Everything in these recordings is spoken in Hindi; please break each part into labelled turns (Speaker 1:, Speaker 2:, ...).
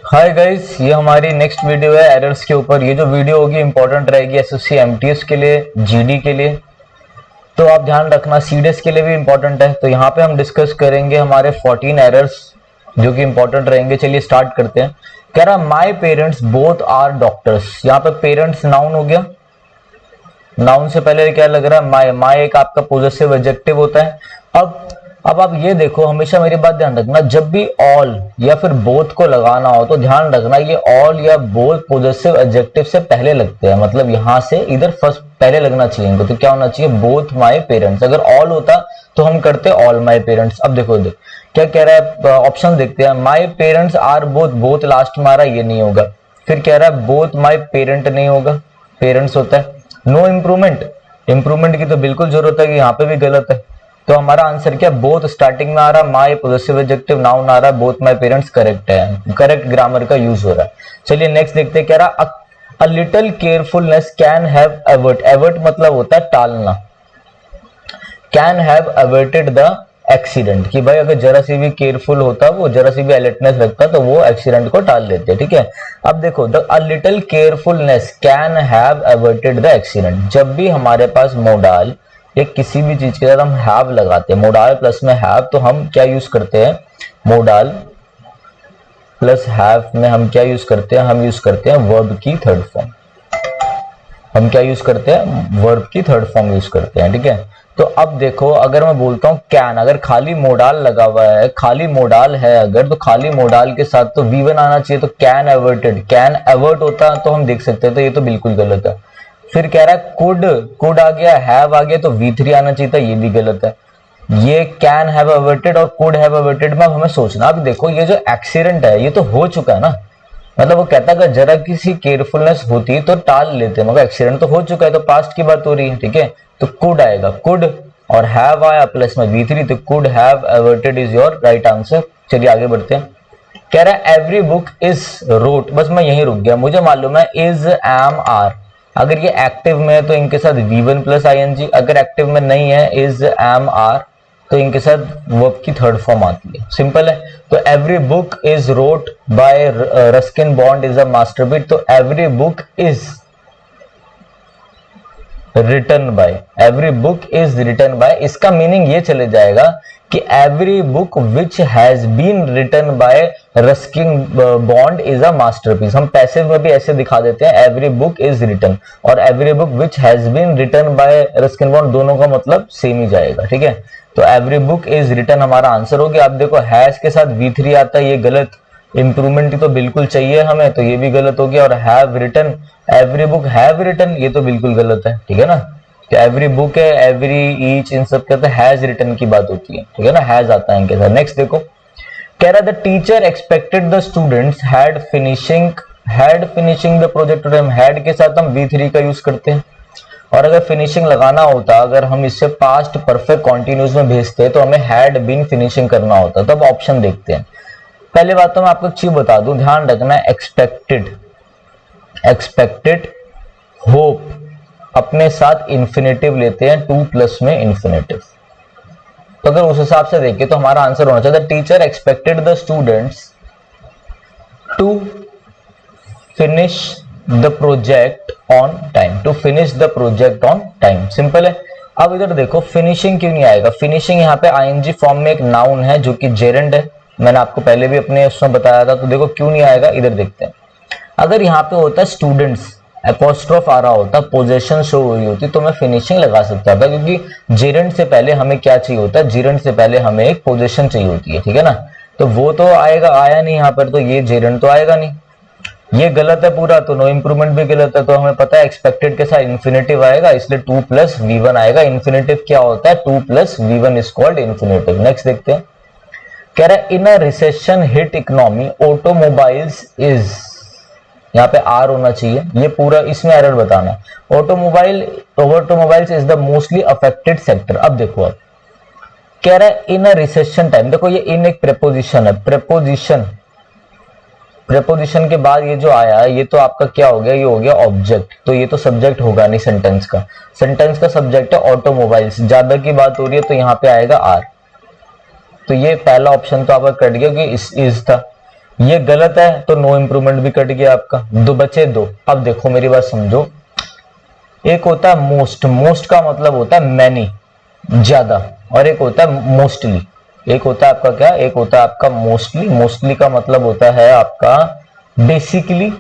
Speaker 1: हाय गाइस, ये हमारी नेक्स्ट वीडियो है एरर्स के ऊपर। ये जो वीडियो होगी इंपॉर्टेंट रहेगी एसएससी एमटीएस के लिए, जीडी के लिए, तो आप ध्यान रखना। सीडीएस के लिए भी इंपॉर्टेंट है। तो यहाँ पे हम डिस्कस करेंगे हमारे 14 एरर्स जो कि इंपॉर्टेंट रहेंगे। चलिए स्टार्ट करते हैं। कह रहा my parents both are doctors. यहाँ पे पेरेंट्स नाउन हो गया। नाउन से पहले क्या लग रहा है? माय। माय एक आपका पॉजेसिव एडजेक्टिव होता है। अब आप ये देखो, हमेशा मेरी बात ध्यान रखना, जब भी ऑल या फिर बोथ को लगाना हो तो ध्यान रखना ये ऑल या बोथ पॉजेसिव एडजेक्टिव से पहले लगते हैं। मतलब यहां से इधर फर्स्ट पहले लगना चाहिए इनको। तो क्या होना चाहिए? Both my parents. अगर ऑल होता तो हम करते ऑल माय पेरेंट्स। अब देखो क्या कह रहा है, ऑप्शन देखते हैं। My parents are both. Both last में आ रहा है, ये नहीं होगा। फिर कह रहा है बोथ माय पेरेंट, नहीं होगा, पेरेंट्स होता है। No improvement. इम्प्रूवमेंट की तो बिल्कुल जरूरत है कि यहाँ पे भी गलत है। तो हमारा आंसर क्या? बोथ स्टार्टिंग में आ रहा, माय पॉजेसिव एडजेक्टिव, नाउन आ रहा, बोथ माय पेरेंट्स करेक्ट है। करेक्ट ग्रामर का यूज हो रहा है। चलिए नेक्स्ट देखते हैं। कह रहा a little carefulness can have avert. Avert मतलब होता है टालना। Can have averted the accident, कि भाई अगर जरा सी भी केयरफुल होता, वो जरा सी भी अलर्टनेस रखता तो वो एक्सीडेंट को टाल देते। ठीक है। अब देखो, the a little carefulness can have averted the accident. जब भी हमारे पास मोडाल या किसी भी चीज के साथ हम हैव लगाते हैं, मोडाल प्लस में हैव, तो हम क्या यूज करते हैं? मोडाल प्लस हैव में हम क्या यूज करते हैं? हम यूज करते हैं वर्ब की थर्ड फॉर्म। हम क्या यूज करते हैं? वर्ब की थर्ड फॉर्म यूज करते हैं। ठीक है। तो अब देखो, अगर मैं बोलता हूं कैन, अगर खाली मोडाल लगा हुआ है, खाली मोडाल है अगर, तो खाली मोडाल के साथ तो V1 आना चाहिए। तो कैन अवर्टेड, कैन अवर्ट होता तो हम देख सकते हैं। तो ये तो बिल्कुल गलत है। फिर कह रहा है कुड, कुड आ गया, हैव आ गया, तो V3 आना चाहिए था, ये भी गलत है। ये कैन हैव अवर्टेड और कुड हैव अवर्टेड में अब हमें सोचना। अब देखो, ये जो एक्सीडेंट है ये तो हो चुका है ना। मतलब वो कहता है अगर जरा किसी केयरफुलनेस होती तो टाल लेते, मगर एक्सीडेंट तो हो चुका है, तो पास्ट की बात हो रही है। ठीक है। तो कुड आएगा, कुड, और हैव आया प्लस में V3, तो could have averted is your right answer. चलिए आगे बढ़ते हैं। कह रहा है एवरी बुक इज रोट। बस मैं यही रुक गया। मुझे मालूम है इज, एम, आर, अगर ये एक्टिव में है तो इनके साथ V1 प्लस ING, अगर एक्टिव में नहीं है इज, एम, आर, तो इनके साथ वर्ब की थर्ड फॉर्म आती है। सिंपल है। तो every book is wrote by Ruskin Bond is a masterpiece. तो every book is written by, every book is written by, इसका मीनिंग ये चले जाएगा कि every book which has been written by Ruskin Bond is a masterpiece. हम पैसिव में भी ऐसे दिखा देते हैं, एवरी बुक इज रिटन, और every book which has been written by Ruskin Bond, दोनों का मतलब सेम ही जाएगा। ठीक है। तो एवरी बुक इज रिटन हमारा आंसर हो गया। अब देखो, हैज के साथ V3 आता है, ये गलत। इंप्रूवमेंट की तो बिल्कुल चाहिए हमें, तो ये भी गलत हो गया। और have written, every book have written, ये तो बिल्कुल गलत है। ठीक है ना। तो एवरी बुक है, एवरी, ईच, इन सब के हैज रिटन की बात होती है। ठीक है ना, हैज आता है इनके साथ। नेक्स्ट देखो, कह रहा the teacher expected the students had finishing the project. Had के साथ हम V3 का यूज करते हैं, और अगर फिनिशिंग लगाना होता, अगर हम इससे पास्ट परफेक्ट कॉन्टिन्यूस में भेजते तो हमें हैड बीन फिनिशिंग करना होता। तो अब ऑप्शन देखते हैं। पहले बात तो मैं आपको एक चीज बता दूं, ध्यान रखना, एक्सपेक्टेड, होप अपने साथ इन्फिनेटिव लेते हैं, 2 प्लस में इन्फिनेटिव। तो अगर उस हिसाब से देखें तो हमारा आंसर होना चाहिए teacher expected the students to finish the project on time, to finish the project on time. Simple है। अब इधर देखो, फिनिशिंग क्यों नहीं आएगा? फिनिशिंग यहाँ पे ING फॉर्म में एक नाउन है जो कि जेरेंड है, मैंने आपको पहले भी अपने उसमें बताया था। तो देखो क्यों नहीं आएगा, इधर देखते हैं। अगर यहाँ पे होता स्टूडेंट्स, एपोस्ट्रोफ आ रहा होता, पोजेशन शो हो रही होती, तो मैं फिनिशिंग लगा सकता था, क्योंकि जेरेंड से पहले हमें क्या चाहिए होता है? जेरेंड से पहले हमें एक पोजेशन चाहिए होती है। ठीक है ना। तो वो तो आएगा, आया नहीं यहाँ पर, तो ये जेरेंड तो आएगा नहीं। ये गलत है पूरा, तो नो इंप्रूवमेंट भी गलत है। तो हमें पता है एक्सपेक्टेड के साथ इन्फिनेटिव आएगा, इसलिए 2 प्लस V1 आएगा। इन्फिनेटिव क्या होता है? 2 plus V1 is called infinitive. Next देखते हैं। कह रहा है in a recession hit economy automobiles is, यहाँ पे आर होना चाहिए, ये पूरा इसमें एरर बताना। Automobiles is the mostly affected sector. अब देखो, अब कह रहा है इन अ रिसेशन टाइम। देखो ये इन एक प्रेपोजिशन है, प्रेपोजिशन के बाद ये जो आया है, ये तो आपका क्या हो गया? ये हो गया ऑब्जेक्ट। तो ये तो सब्जेक्ट होगा नहीं सेंटेंस का। सेंटेंस का सब्जेक्ट है ऑटोमोबाइल्स, ज्यादा की बात हो रही है, तो यहाँ पे आएगा आर। तो ये पहला ऑप्शन तो आपका कट गया, क्योंकि इज था। ये गलत है तो नो इम्प्रूवमेंट भी कट गया आपका, दो बचे दो। अब देखो मेरी बात समझो, एक होता है मोस्ट, मोस्ट का मतलब होता है मैनी, ज्यादा, और एक होता है मोस्टली। एक होता है आपका क्या, एक होता है आपका मोस्टली, मोस्टली का मतलब होता है आपका बेसिकली,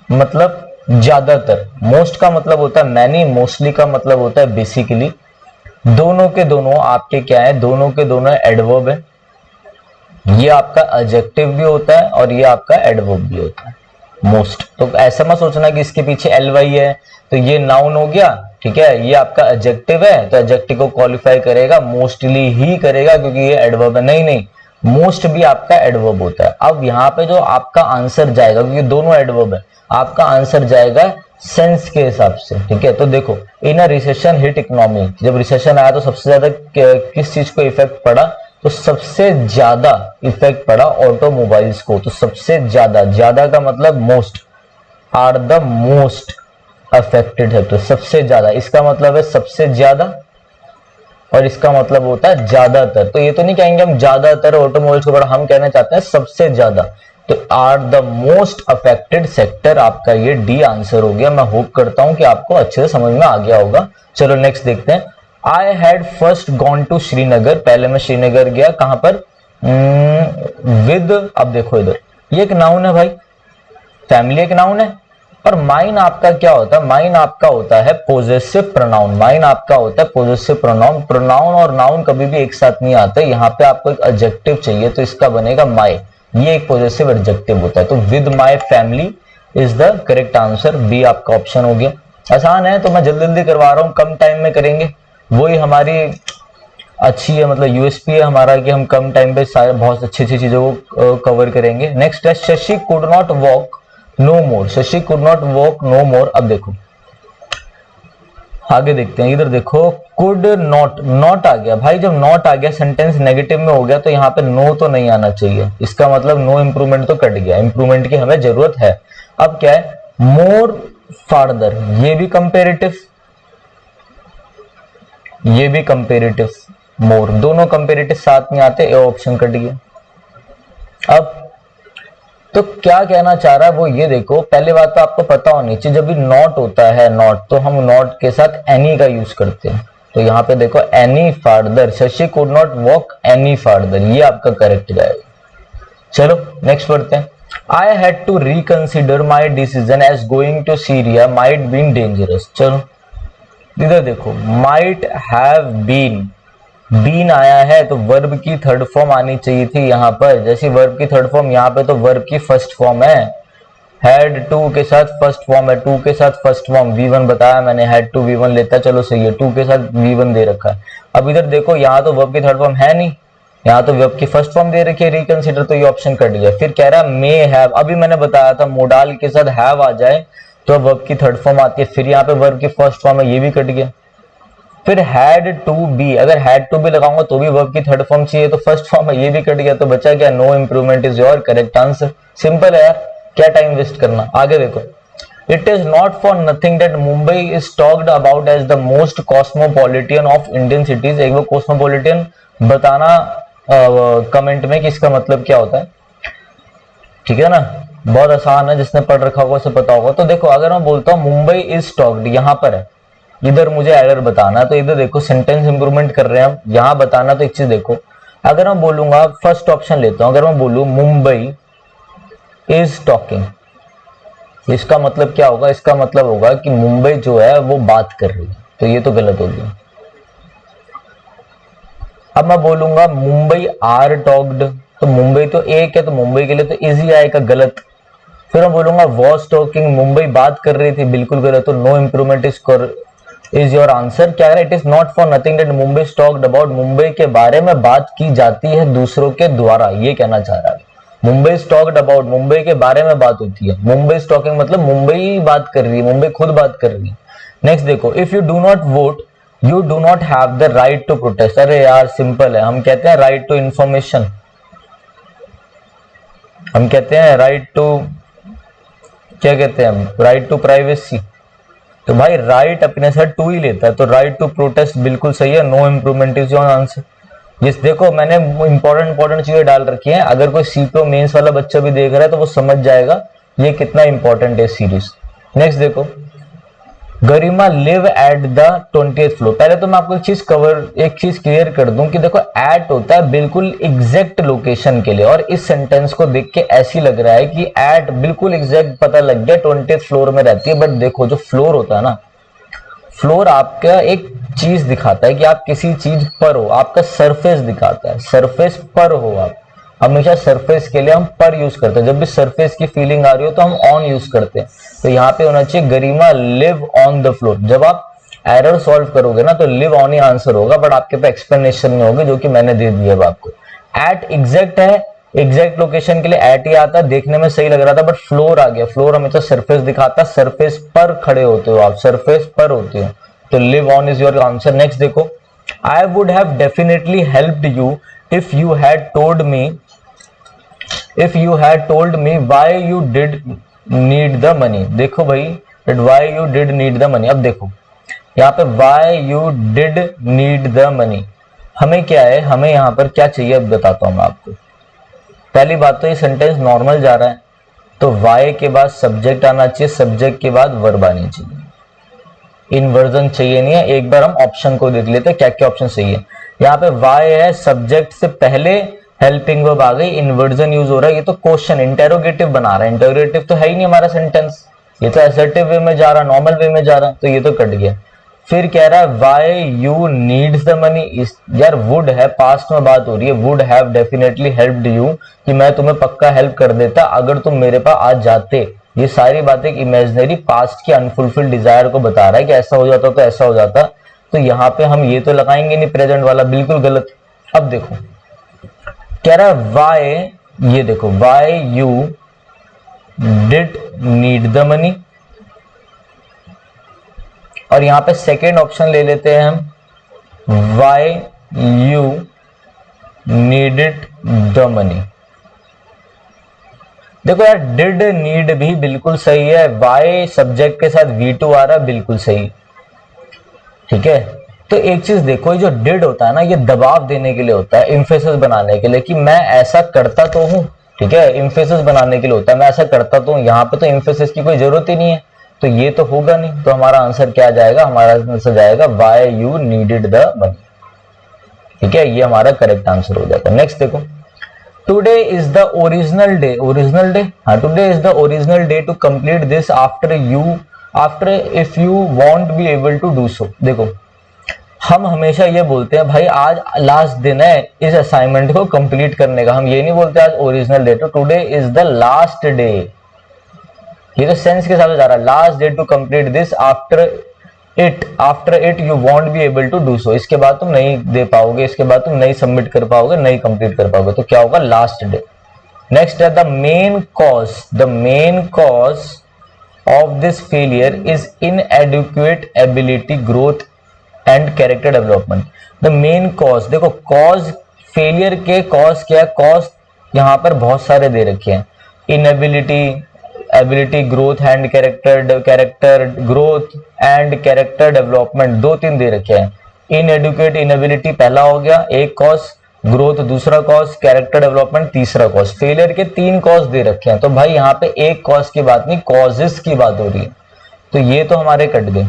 Speaker 1: मतलब ज्यादातर। मोस्ट का मतलब होता है मैनी, मोस्टली का मतलब होता है बेसिकली। दोनों के दोनों आपके क्या है, दोनों के दोनों एडवर्ब है। ये आपका एडजेक्टिव भी होता है और ये आपका एडवर्ब भी होता है मोस्ट। तो ऐसा मत सोचना कि इसके पीछे एल वाई है तो ये नाउन हो गया, ठीक है, ये आपका एडजेक्टिव है तो एडजेक्टिव को क्वालिफाई करेगा, मोस्टली ही करेगा क्योंकि ये एडवर्ब है। नहीं नहीं, मोस्ट भी आपका एडवर्ब होता है। अब यहाँ पे जो आपका आंसर जाएगा, क्योंकि दोनों एडवर्ब है, आपका आंसर जाएगा सेंस के हिसाब से, ठीक है। तो देखो, इन अ रिसेशन हिट इकोनॉमी, जब रिसेशन आया तो सबसे ज्यादा किस चीज को इफेक्ट पड़ा, तो सबसे ज्यादा इफेक्ट पड़ा ऑटोमोबाइल्स को। तो सबसे ज्यादा, ज्यादा का मतलब most, are the most affected है, तो सबसे ज्यादा, इसका मतलब है सबसे ज्यादा और इसका मतलब होता है ज्यादातर। तो ये तो नहीं कहेंगे हम ज्यादातर ऑटोमोबाइल्स को, हम कहना चाहते हैं सबसे ज्यादा। तो are the most affected sector, आपका ये डी आंसर हो गया। मैं होप करता हूं कि आपको अच्छे से समझ में आ गया होगा। चलो नेक्स्ट देखते हैं। I had first gone to Srinagar, पहले मैं श्रीनगर गया, कहां पर, विद, अब देखो इधर, ये एक नाउन है भाई, फैमिली एक नाउन है, और माइन आपका क्या होता है, माइन आपका होता है पोजेसिव प्रोनाउन। माइन आपका होता है पोजेसिव प्रोनाउन। प्रोनाउन और नाउन कभी भी एक साथ नहीं आते, यहाँ पे आपको एक एडजेक्टिव चाहिए तो इसका बनेगा माई, ये एक पॉजिटिव एडजेक्टिव होता है। तो with my family is the correct answer, B आपका ऑप्शन हो गया। आसान है तो मैं जल्दी जल्दी करवा रहा हूँ, कम टाइम में करेंगे, वही हमारी अच्छी है, मतलब यूएसपी है हमारा कि हम कम टाइम पे सारे बहुत अच्छी अच्छी चीजों को कवर करेंगे। नेक्स्ट है Shashi could not walk no more, Shashi could not walk no more. अब देखो आगे देखते हैं, इधर देखो, कुड नॉट, नॉट आ गया भाई, जब नॉट आ गया सेंटेंस नेगेटिव में हो गया तो यहाँ पे नो तो नहीं आना चाहिए, इसका मतलब नो इंप्रूवमेंट तो कट गया, इंप्रूवमेंट की हमें जरूरत है। अब क्या है, मोर फार्दर, ये भी कंपेरेटिव, ये भी कंपेरेटिव, मोर, दोनों कंपेरेटिव साथ में आते, ए ऑप्शन कट गया। अब तो क्या कहना चाह रहा है वो ये देखो, पहली बात तो आपको पता होनी चाहिए, जब भी नॉट होता है, नॉट, तो हम नॉट के साथ एनी का यूज करते हैं। तो यहाँ पे देखो any farther, Shashi could not walk any farther, ये आपका करेक्ट जाएगा। चलो नेक्स्ट पढ़ते हैं। I had to reconsider my decision as going to Syria might been dangerous. चलो इधर देखो, माइट हैव बीन, बीन आया है तो वर्ब की थर्ड फॉर्म आनी चाहिए थी यहाँ पर, जैसी वर्ब की थर्ड फॉर्म, यहाँ पे तो वर्ब की फर्स्ट फॉर्म है, हैड टू के साथ फर्स्ट फॉर्म है, टू के साथ फर्स्ट फॉर्म, V1 बताया मैंने, हैड टू V1 लेता, चलो सही है, टू के साथ V1 दे रखा है। अब इधर देखो, यहाँ तो वर्ब की थर्ड फॉर्म है नहीं, यहाँ तो वर्ब की फर्स्ट फॉर्म दे रखी है रिकंसिडर, तो ये ऑप्शन कट गया। फिर कह रहा है मे हैव, अभी मैंने बताया था मोडाल के साथ हैव आ जाए तो वर्ब की थर्ड फॉर्म आती है, फिर यहाँ पे वर्ब की फर्स्ट फॉर्म है, ये भी कट गया। फिर हैड टू बी, अगर हैड टू बी लगाऊंगा तो भी वर्ब की थर्ड फॉर्म चाहिए, तो फर्स्ट फॉर्म है, ये भी कट गया, तो बचा क्या, no improvement is your correct answer. Simple है यार, क्या टाइम वेस्ट करना। आगे देखो, it is not for nothing that Mumbai is talked about as the most cosmopolitan of Indian cities. एक वो कॉस्मोपॉलिटन बताना कमेंट में कि इसका मतलब क्या होता है, ठीक है ना, बहुत आसान है, जिसने पढ़ रखा होगा उसे पता होगा। तो देखो, अगर मैं बोलता हूँ मुंबई इज टॉक्ड, यहाँ पर है, इधर मुझे एरर बताना, तो इधर देखो सेंटेंस इंप्रूवमेंट कर रहे हैं हम, यहां बताना, तो एक चीज देखो, अगर मैं बोलूंगा, फर्स्ट ऑप्शन लेता हूं, अगर मैं बोलूं मुंबई इज टॉकिंग, इसका मतलब क्या होगा, इसका मतलब होगा कि मुंबई जो है वो बात कर रही है, तो ये तो गलत हो गया। अब मैं बोलूंगा मुंबई आर टॉक्ड, तो मुंबई तो एक है, तो मुंबई के लिए तो इजी आएगा, गलत। फिर मैं बोलूंगा वॉज टॉकिंग, मुंबई बात कर रही थी, बिल्कुल गलत, तो no improvement is your answer. क्या है, it is not for nothing that Mumbai is talked about, Mumbai के बारे में बात की जाती है दूसरों के द्वारा, ये कहना चाह रहा है। Mumbai is talked about, Mumbai के बारे में बात होती है, मुंबई इज टॉकिंग मतलब मुंबई बात कर रही है, मुंबई खुद बात कर रही है। नेक्स्ट देखो, if you do not vote you do not have the right to protest. अरे यार सिंपल है, हम कहते हैं राइट टू इंफॉर्मेशन, हम कहते हैं राइट टू, क्या कहते हैं हम, राइट टू प्राइवेसी। तो भाई राइट अपने साथ टू ही लेता है, तो राइट टू प्रोटेस्ट बिल्कुल सही है, no improvement is your answer. जिस देखो मैंने इंपॉर्टेंट चीजें डाल रखी हैं, अगर कोई सीपीओ मेंस वाला बच्चा भी देख रहा है तो वो समझ जाएगा ये कितना इंपॉर्टेंट है सीरीज। नेक्स्ट देखो, Garima live at the 20th floor. पहले तो मैं आपको एक चीज क्लियर कर दूं कि देखो एट होता है बिल्कुल एग्जैक्ट लोकेशन के लिए, और इस सेंटेंस को देख के ऐसी लग रहा है कि एट बिल्कुल एग्जैक्ट पता लग गया 20th फ्लोर में रहती है, बट देखो जो फ्लोर होता है ना, फ्लोर आपका एक चीज दिखाता है कि आप किसी चीज पर हो, आपका सरफेस दिखाता है, सरफेस पर हो आप। हमेशा सरफेस के लिए हम पर यूज करते हैं, जब भी सरफेस की फीलिंग आ रही हो तो हम ऑन यूज करते हैं। तो यहाँ पे होना चाहिए गरिमा लिव ऑन द फ्लोर। जब आप एरर सॉल्व करोगे ना तो लिव ऑन ही आंसर होगा, बट आपके पास एक्सप्लेनेशन में होगी जो कि मैंने दे दी है आपको। एट एग्जैक्ट है, एग्जैक्ट लोकेशन के लिए एट ही आता, देखने में सही लग रहा था, बट फ्लोर आ गया। फ्लोर हमेशा सरफेस दिखाता, सरफेस पर खड़े होते हो आप, सरफेस पर होते हो, तो live on is your answer. Next देखो, I would have definitely helped you if you had told me why you did need the money. देखो भाई, why you did need the money. अब देखो यहाँ पे why you did need the money, हमें क्या है, हमें यहाँ पर क्या चाहिए अब बताता हूं मैं आपको। पहली बात तो ये सेंटेंस नॉर्मल जा रहा है, तो वाई के बाद सब्जेक्ट आना चाहिए, सब्जेक्ट के बाद वर्ब आनी चाहिए, इन्वर्जन चाहिए नहीं है। एक बार हम ऑप्शन को देख लेते हैं क्या क्या ऑप्शन सही है। यहाँ पे वाई है, सब्जेक्ट से पहले हेल्पिंग वर्ब आ गई, इन्वर्जन यूज हो रहा है। ये तो क्वेश्चन इंटेरोगेटिव बना रहा है, इंटेरोगेटिव तो है ही नहीं हमारा सेंटेंस, ये तो असर्टिव वे में जा रहा है, नॉर्मल वे में जा रहा है, तो ये तो कट गया। फिर कह रहा है why you needs the money. यार वुड है, पास्ट में बात हो रही है, would have definitely helped you, कि मैं तुम्हें पक्का हेल्प कर देता अगर तुम मेरे पास आ जाते। ये सारी बातें इमेजिनरी पास्ट की अनफुलफिल्ड डिजायर को बता रहा है कि ऐसा हो जाता तो ऐसा हो जाता। तो यहाँ पे हम ये तो लगाएंगे नहीं, प्रेजेंट वाला बिल्कुल गलत। अब देखो कह रहा है वाई, ये देखो why you did need the money, और यहां पे सेकेंड ऑप्शन ले लेते हैं हम, why you needed the money. देखो यार डिड नीड भी बिल्कुल सही है, वाई सब्जेक्ट के साथ V2 आ रहा है, बिल्कुल सही, ठीक है। तो एक चीज देखो, ये जो डिड होता है ना, ये दबाव देने के लिए होता है, इम्फेसिस बनाने के लिए कि मैं ऐसा करता तो हूं, ठीक है, इम्फेसिस बनाने के लिए होता है, मैं ऐसा करता तो हूं। यहाँ पे तो इम्फेसिस की कोई जरूरत ही नहीं है, तो ये तो होगा नहीं, तो हमारा आंसर क्या जाएगा, हमारा आंसर जाएगा why you needed the money, ठीक है, ये हमारा करेक्ट आंसर हो जाता है। नेक्स्ट देखो, today is the original day, original day, हाँ today is the original day to complete this after if you want be able to do so. देखो हम हमेशा ये बोलते हैं भाई आज लास्ट दिन है इस असाइनमेंट को कंप्लीट करने का, हम ये नहीं बोलते आज ओरिजिनल डे। तो today is the last day, ये तो सेंस के हिसाब से जा रहा है, last day to complete this after it you want be able to do so. इसके बाद तुम नहीं दे पाओगे, इसके बाद तुम नहीं सबमिट कर पाओगे, नहीं कंप्लीट कर पाओगे, तो क्या होगा, लास्ट डे। नेक्स्ट है the main cause of this failure is inadequate ability growth and character development. The main cause, देखो कॉज फेलियर के कॉज क्या है, कॉज यहां पर बहुत सारे दे रखे हैं, ability growth and character growth and character development, दो तीन दे रखे हैं। इनएडुकेट इनएबिलिटी पहला हो गया एक कॉज, ग्रोथ दूसरा कॉज, कैरेक्टर डेवलपमेंट तीसरा कॉज। फेलियर के तीन कॉज दे रखे हैं, तो भाई यहाँ पे एक कॉज की बात नहीं, कॉजेस की बात हो रही है, तो ये तो हमारे कट गए,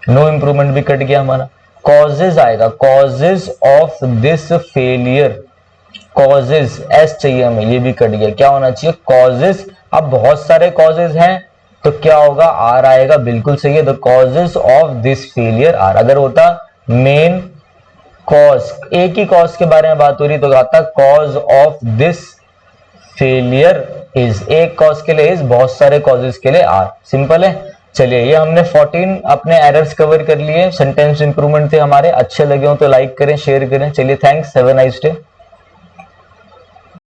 Speaker 1: नो इंप्रूवमेंट भी कट गया हमारा। कॉजेज आएगा, causes of this failure, causes S चाहिए हमें, ये भी कट गया, क्या होना चाहिए, कॉजेज। अब बहुत सारे कॉजेज हैं तो क्या होगा, आर आएगा, बिल्कुल सही है, the causes of this failure are. अगर होता मेन कॉज, एक ही कॉज के बारे में बात हो रही तो आता cause of this failure is, एक कॉज के लिए इज, बहुत सारे कॉजेज के लिए आर, सिंपल है। चलिए ये हमने 14 अपने एरर्स कवर कर लिए, सेंटेंस इंप्रूवमेंट थे हमारे, अच्छे लगे हो तो लाइक करें, शेयर करें। चलिए thanks, have a nice day.